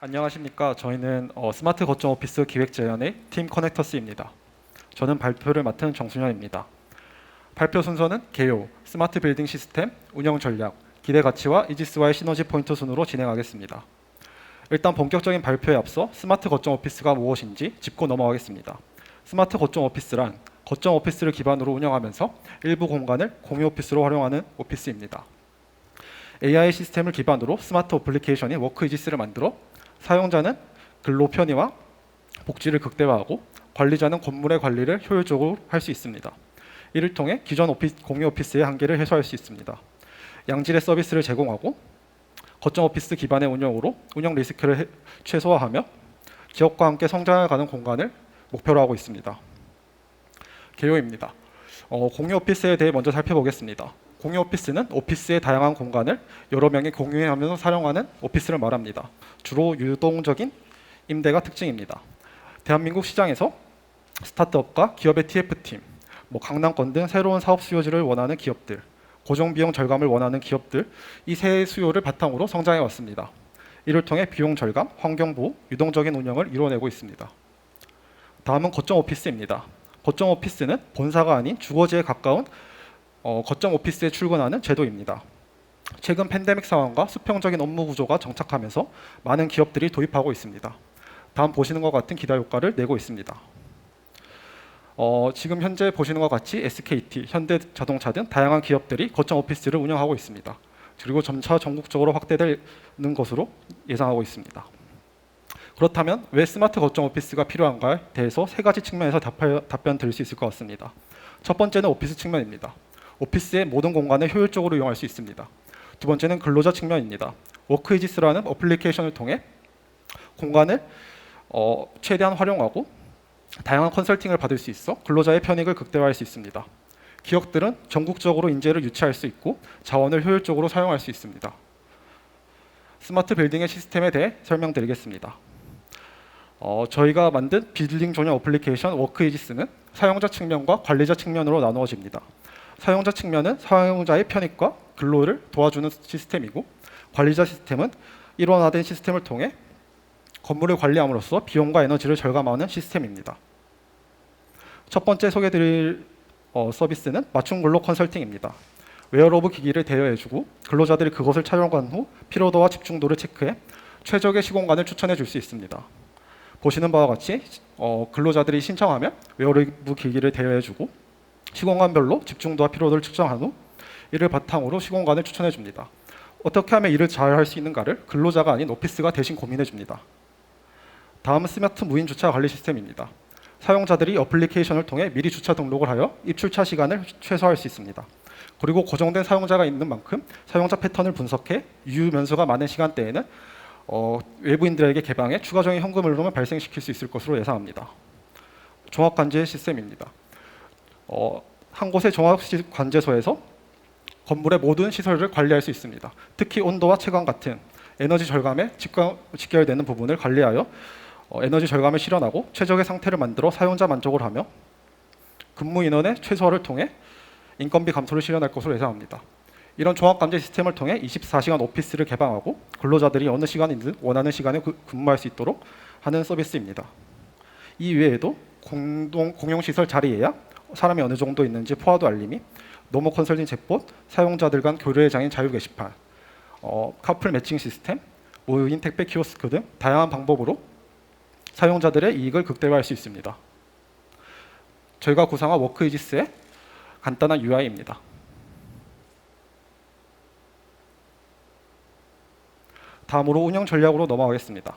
안녕하십니까. 저희는 스마트 거점 오피스 기획 제안의 팀 커넥터스입니다. 저는 발표를 맡은 정순현입니다. 발표 순서는 개요, 스마트 빌딩 시스템, 운영 전략, 기대 가치와 이지스와의 시너지 포인트 순으로 진행하겠습니다. 일단 본격적인 발표에 앞서 스마트 거점 오피스가 무엇인지 짚고 넘어가겠습니다. 스마트 거점 오피스란 거점 오피스를 기반으로 운영하면서 일부 공간을 공유 오피스로 활용하는 오피스입니다. AI 시스템을 기반으로 스마트 어플리케이션인 워크이지스를 만들어 사용자는 근로 편의와 복지를 극대화하고 관리자는 건물의 관리를 효율적으로 할 수 있습니다. 이를 통해 기존 공유 오피스의 한계를 해소할 수 있습니다. 양질의 서비스를 제공하고 거점 오피스 기반의 운영으로 운영 리스크를 최소화하며 기업과 함께 성장해가는 공간을 목표로 하고 있습니다. 개요입니다. 공유 오피스에 대해 먼저 살펴보겠습니다. 공유 오피스는 오피스의 다양한 공간을 여러 명이 공유하면서 사용하는 오피스를 말합니다. 주로 유동적인 임대가 특징입니다. 대한민국 시장에서 스타트업과 기업의 TF팀, 강남권 등 새로운 사업 수요지를 원하는 기업들, 고정비용 절감을 원하는 기업들, 이 세 수요를 바탕으로 성장해 왔습니다. 이를 통해 비용 절감, 환경보호, 유동적인 운영을 이뤄내고 있습니다. 다음은 거점 오피스입니다. 거점 오피스는 본사가 아닌 주거지에 가까운 거점 오피스에 출근하는 제도입니다. 최근 팬데믹 상황과 수평적인 업무 구조가 정착하면서 많은 기업들이 도입하고 있습니다. 다음 보시는 것 같은 기대 효과를 내고 있습니다. 지금 현재 보시는 것 같이 SKT, 현대자동차 등 다양한 기업들이 거점 오피스를 운영하고 있습니다. 그리고 점차 전국적으로 확대되는 것으로 예상하고 있습니다. 그렇다면 왜 스마트 거점 오피스가 필요한가에 대해서 세 가지 측면에서 답변 드릴 수 있을 것 같습니다. 첫 번째는 오피스 측면입니다. 오피스의 모든 공간을 효율적으로 이용할 수 있습니다. 두 번째는 근로자 측면입니다. 워크이지스라는 어플리케이션을 통해 공간을 최대한 활용하고 다양한 컨설팅을 받을 수 있어 근로자의 편익을 극대화할 수 있습니다. 기업들은 전국적으로 인재를 유치할 수 있고 자원을 효율적으로 사용할 수 있습니다. 스마트 빌딩의 시스템에 대해 설명드리겠습니다. 저희가 만든 빌딩 전용 어플리케이션 워크이지스는 사용자 측면과 관리자 측면으로 나누어집니다. 사용자 측면은 사용자의 편익과 근로를 도와주는 시스템이고, 관리자 시스템은 일원화된 시스템을 통해 건물을 관리함으로써 비용과 에너지를 절감하는 시스템입니다. 첫 번째 소개드릴 서비스는 맞춤 근로 컨설팅입니다. 웨어러블 기기를 대여해주고 근로자들이 그것을 착용한 후 피로도와 집중도를 체크해 최적의 시공간을 추천해 줄 수 있습니다. 보시는 바와 같이 근로자들이 신청하면 웨어러블 기기를 대여해주고 시공간별로 집중도와 피로도를 측정한 후 이를 바탕으로 시공간을 추천해 줍니다. 어떻게 하면 이를 잘 할 수 있는가를 근로자가 아닌 오피스가 대신 고민해 줍니다. 다음은 스마트 무인 주차 관리 시스템입니다. 사용자들이 어플리케이션을 통해 미리 주차 등록을 하여 입출차 시간을 최소화할 수 있습니다. 그리고 고정된 사용자가 있는 만큼 사용자 패턴을 분석해 유유 면수가 많은 시간대에는 외부인들에게 개방해 추가적인 현금 흐름을 발생시킬 수 있을 것으로 예상합니다. 종합관제 시스템입니다. 한 곳의 종합관제소에서 건물의 모든 시설을 관리할 수 있습니다. 특히 온도와 채광 같은 에너지 절감에 직결되는 부분을 관리하여 에너지 절감을 실현하고 최적의 상태를 만들어 사용자 만족을 하며 근무 인원의 최소화를 통해 인건비 감소를 실현할 것으로 예상합니다. 이런 종합감지 시스템을 통해 24시간 오피스를 개방하고 근로자들이 어느 시간이든 원하는 시간에 근무할 수 있도록 하는 서비스입니다. 이 외에도 공용시설 자리 예약, 사람이 어느 정도 있는지 포화도 알림이, 노모 컨설팅 챗봇, 사용자들 간 교류의 장인 자유 게시판, 카풀 매칭 시스템, 무인 택배 키오스크 등 다양한 방법으로 사용자들의 이익을 극대화할 수 있습니다. 저희가 구상한 워크이지스의 간단한 UI입니다. 다음으로 운영 전략으로 넘어가겠습니다.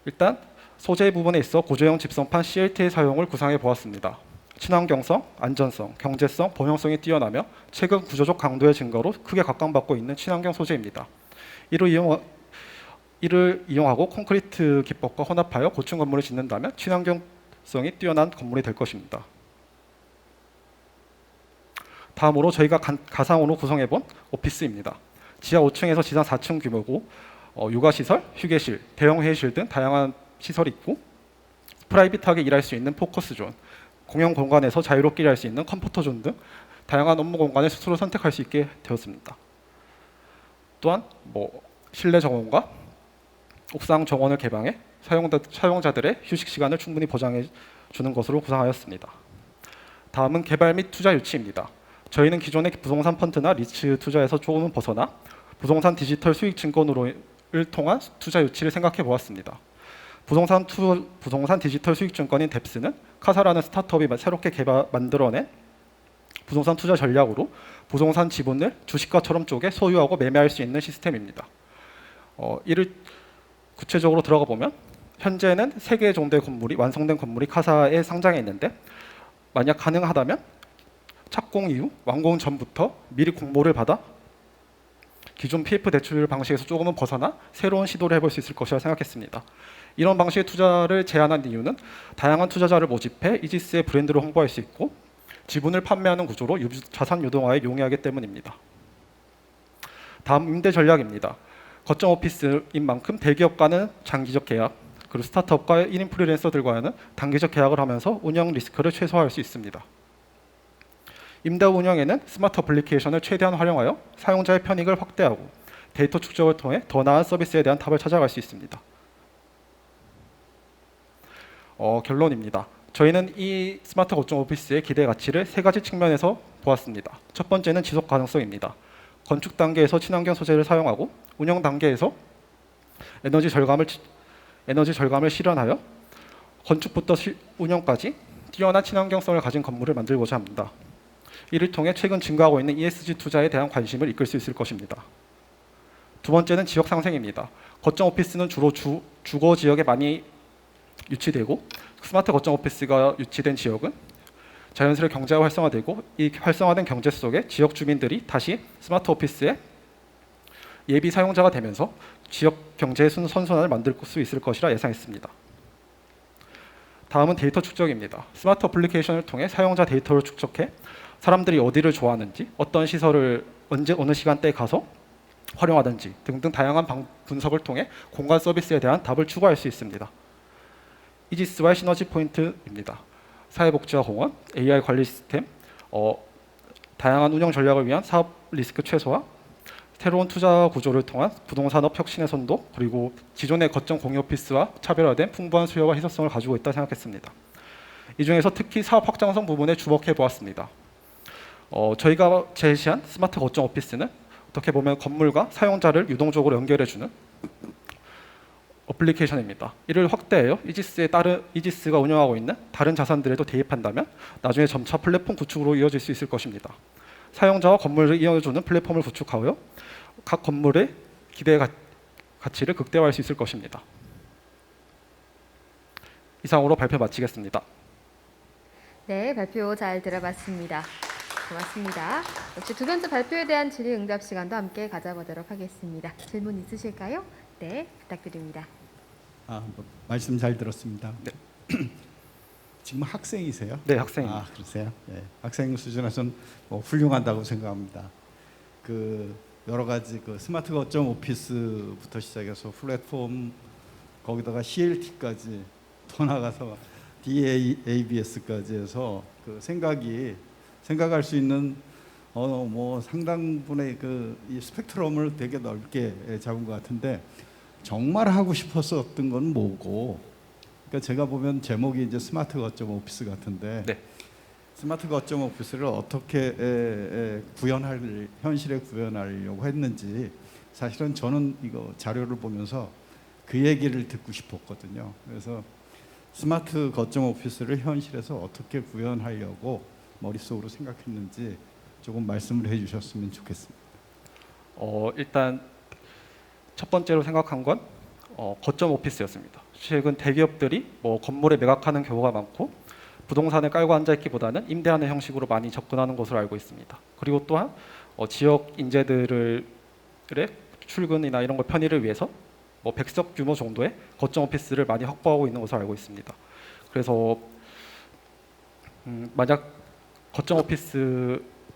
일단 소재 부분에 있어 고조형 집성판 CLT의 사용을 구상해 보았습니다. 친환경성, 안전성, 경제성, 범용성이 뛰어나며 최근 구조적 강도의 증가로 크게 각광받고 있는 친환경 소재입니다. 이를 이용하고 콘크리트 기법과 혼합하여 고층 건물을 짓는다면 친환경성이 뛰어난 건물이 될 것입니다. 다음으로 저희가 가상으로 구성해본 오피스입니다. 지하 5층에서 지상 4층 규모고 육아시설, 휴게실, 대형 회의실 등 다양한 시설이 있고 프라이빗하게 일할 수 있는 포커스존, 공용 공간에서 자유롭게 일할 수 있는 컴포터존 등 다양한 업무 공간을 스스로 선택할 수 있게 되었습니다. 또한 실내 정원과 옥상 정원을 개방해 사용자들의 휴식 시간을 충분히 보장해 주는 것으로 구상하였습니다. 다음은 개발 및 투자 유치입니다. 저희는 기존의 부동산 펀드나 리츠 투자에서 조금은 벗어나 부동산 디지털 수익 증권으로를 통한 투자 유치를 생각해 보았습니다. 부동산 디지털 수익 증권인 뎁스는 카사라는 스타트업이 새롭게 만들어낸 부동산 투자 전략으로 부동산 지분을 주식과처럼 쪼개 소유하고 매매할 수 있는 시스템입니다. 이를 구체적으로 들어가 보면 현재는 3개 정도의 완성된 건물이 카사에 상장해 있는데, 만약 가능하다면 착공 이후 완공 전부터 미리 공모를 받아 기존 PF 대출 방식에서 조금은 벗어나 새로운 시도를 해볼 수 있을 것이라 생각했습니다. 이런 방식의 투자를 제안한 이유는 다양한 투자자를 모집해 이지스의 브랜드를 홍보할 수 있고 지분을 판매하는 구조로 자산 유동화에 용이하기 때문입니다. 다음 임대 전략입니다. 거점 오피스인 만큼 대기업과는 장기적 계약, 그리고 스타트업과 1인 프리랜서들과는 단기적 계약을 하면서 운영 리스크를 최소화할 수 있습니다. 임대 운영에는 스마트 어플리케이션을 최대한 활용하여 사용자의 편익을 확대하고 데이터 축적을 통해 더 나은 서비스에 대한 답을 찾아갈 수 있습니다. 결론입니다. 저희는 이 스마트 거점 오피스의 기대 가치를 3가지 측면에서 보았습니다. 첫 번째는 지속 가능성입니다. 건축 단계에서 친환경 소재를 사용하고 운영 단계에서 에너지 절감을 실현하여 건축부터 운영까지 뛰어난 친환경성을 가진 건물을 만들고자 합니다. 이를 통해 최근 증가하고 있는 ESG 투자에 대한 관심을 이끌 수 있을 것입니다. 두 번째는 지역 상생입니다. 거점 오피스는 주로 주거 지역에 많이 유치되고 스마트 거점 오피스가 유치된 지역은 자연스레 경제가 활성화되고 이 활성화된 경제 속에 지역 주민들이 다시 스마트 오피스의 예비 사용자가 되면서 지역 경제의 선순환을 만들 수 있을 것이라 예상했습니다. 다음은 데이터 축적입니다. 스마트 어플리케이션을 통해 사용자 데이터를 축적해 사람들이 어디를 좋아하는지, 어떤 시설을 어느 시간대에 가서 활용하는지 등등 다양한 분석을 통해 공간 서비스에 대한 답을 추구할 수 있습니다. 이지스와의 시너지 포인트입니다. 사회복지와 공원, AI 관리 시스템, 다양한 운영 전략을 위한 사업 리스크 최소화, 새로운 투자 구조를 통한 부동산업 혁신의 선도, 그리고 기존의 거점 공유 오피스와 차별화된 풍부한 수요와 희소성을 가지고 있다 생각했습니다. 이 중에서 특히 사업 확장성 부분에 주목해 보았습니다. 저희가 제시한 스마트 거점 오피스는 어떻게 보면 건물과 사용자를 유동적으로 연결해주는 어플리케이션입니다. 이를 확대해요. 이지스가 운영하고 있는 다른 자산들에도 대입한다면 나중에 점차 플랫폼 구축으로 이어질 수 있을 것입니다. 사용자와 건물을 이어주는 플랫폼을 구축하여 각 건물의 기대 가치를 극대화할 수 있을 것입니다. 이상으로 발표 마치겠습니다. 네, 발표 잘 들어봤습니다. 고맙습니다. 역시 두 번째 발표에 대한 질의응답 시간도 함께 가져보도록 하겠습니다. 질문 있으실까요? 네, 부탁드립니다. 말씀 잘 들었습니다. 네. 지금 학생이세요? 네, 학생입니다. 그러세요? 네. 학생 수준에서는 훌륭하다고 생각합니다. 여러 가지 스마트 거점 오피스부터 시작해서 플랫폼, 거기다가 CLT까지 더 나가서 DABS까지 해서 생각할 수 있는 상당분의 이 스펙트럼을 되게 넓게 잡은 것 같은데, 정말 하고 싶었었던 건 뭐고, 그러니까 제가 보면 제목이 이제 스마트 거점 오피스 같은데, 네. 스마트 거점 오피스를 어떻게 현실에 구현하려고 했는지, 사실은 저는 이거 자료를 보면서 그 얘기를 듣고 싶었거든요. 그래서 스마트 거점 오피스를 현실에서 어떻게 구현하려고 머릿속으로 생각했는지 조금 말씀을 해주셨으면 좋겠습니다. 일단 첫 번째로 생각한 건 거점 오피스였습니다. 최근 대기업들이 건물에 매각하는 경우가 많고 부동산을 깔고 앉아있기보다는 임대하는 형식으로 많이 접근하는 것으로 알고 있습니다. 그리고 또한 지역 인재들의 출근이나 이런 걸 편의를 위해서 100석 규모 정도의 거점 오피스를 많이 확보하고 있는 것으로 알고 있습니다. 그래서 만약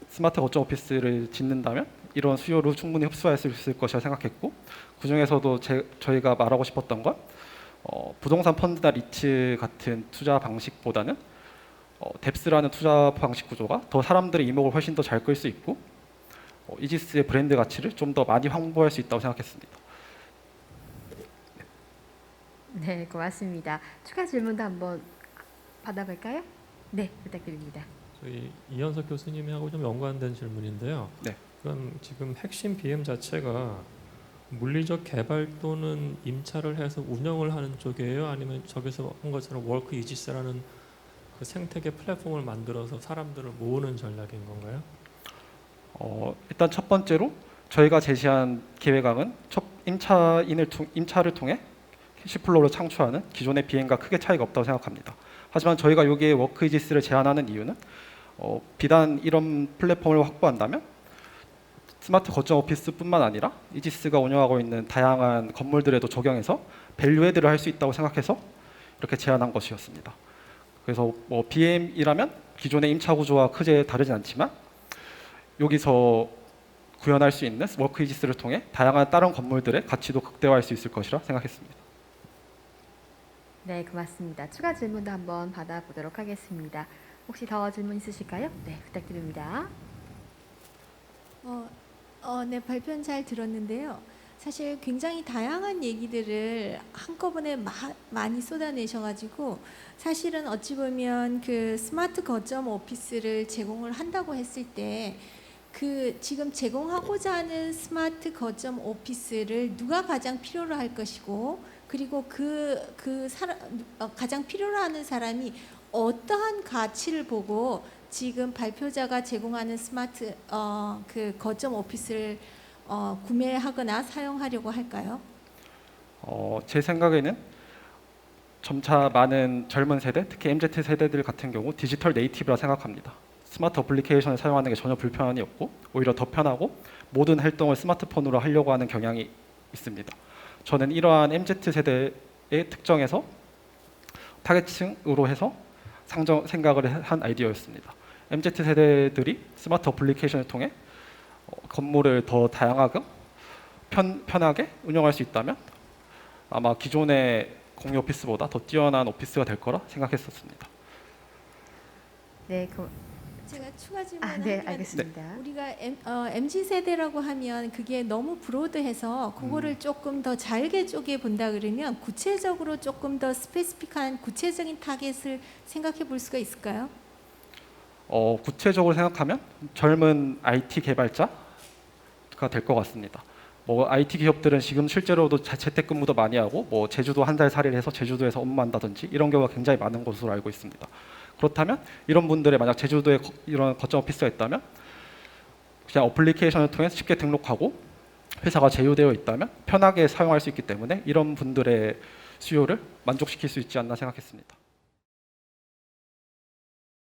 스마트 거점 오피스를 짓는다면 이런 수요를 충분히 흡수할 수 있을 것이라 생각했고, 그 중에서도 저희가 말하고 싶었던 건 부동산 펀드나 리츠 같은 투자 방식보다는 뎁스라는 투자 방식 구조가 더 사람들의 이목을 훨씬 더 잘 끌 수 있고 이지스의 브랜드 가치를 좀 더 많이 홍보할 수 있다고 생각했습니다. 네, 고맙습니다. 추가 질문도 한번 받아볼까요? 네, 부탁드립니다. 저희 이현석 교수님하고 좀 연관된 질문인데요. 네. 그럼 지금 핵심 BM 자체가 물리적 개발 또는 임차를 해서 운영을 하는 쪽이에요? 아니면 저기서 한 것처럼 워크 이지스라는 그 생태계 플랫폼을 만들어서 사람들을 모으는 전략인 건가요? 일단 첫 번째로 저희가 제시한 계획안은 첫 임차를 통해 캐시플로우를 창출하는 기존의 비행과 크게 차이가 없다고 생각합니다. 하지만 저희가 여기에 워크이지스를 제안하는 이유는 비단 이런 플랫폼을 확보한다면 스마트 거점 오피스뿐만 아니라 이지스가 운영하고 있는 다양한 건물들에도 적용해서 밸류 애드를 할 수 있다고 생각해서 이렇게 제안한 것이었습니다. 그래서 BM이라면 기존의 임차 구조와 크게 다르진 않지만 여기서 구현할 수 있는 워크이지스를 통해 다양한 다른 건물들의 가치도 극대화할 수 있을 것이라 생각했습니다. 네, 고맙습니다. 추가 질문도 한번 받아보도록 하겠습니다. 혹시 더 질문 있으실까요? 네, 부탁드립니다. 네, 발표는 잘 들었는데요. 사실 굉장히 다양한 얘기들을 한꺼번에 많이 쏟아내셔가지고 사실은 어찌 보면 그 스마트 거점 오피스를 제공을 한다고 했을 때 그 지금 제공하고자 하는 스마트 거점 오피스를 누가 가장 필요로 할 것이고 그리고 가장 필요로 하는 사람이 어떠한 가치를 보고 지금 발표자가 제공하는 스마트 그 거점 오피스를 구매하거나 사용하려고 할까요? 제 생각에는 점차 많은 젊은 세대, 특히 MZ 세대들 같은 경우 디지털 네이티브라 생각합니다. 스마트 어플리케이션을 사용하는 게 전혀 불편이 없고 오히려 더 편하고 모든 활동을 스마트폰으로 하려고 하는 경향이 있습니다. 저는 이러한 MZ 세대의 특정에서 타겟층으로 해서 생각을 한 아이디어였습니다. MZ 세대들이 스마트 어플리케이션을 통해 건물을 더 다양하고 편하게 운영할 수 있다면 아마 기존의 공유 오피스보다 더 뛰어난 오피스가 될 거라 생각했었습니다. 네, 제가 추가 질문 네, 하면 알겠습니다. 우리가 MZ 세대라고 하면 그게 너무 브로드해서 그거를 조금 더 잘게 쪼개 본다 그러면 구체적으로 조금 더 스페시픽한 구체적인 타겟을 생각해 볼 수가 있을까요? 구체적으로 생각하면 젊은 IT 개발자가 될 것 같습니다. IT 기업들은 지금 실제로도 재택근무도 많이 하고 제주도 한 달 살이를 해서 제주도에서 업무한다든지 이런 경우가 굉장히 많은 것으로 알고 있습니다. 그렇다면 이런 분들의 만약 제주도에 이런 거점 오피스가 있다면 그냥 어플리케이션을 통해 쉽게 등록하고 회사가 제휴되어 있다면 편하게 사용할 수 있기 때문에 이런 분들의 수요를 만족시킬 수 있지 않나 생각했습니다.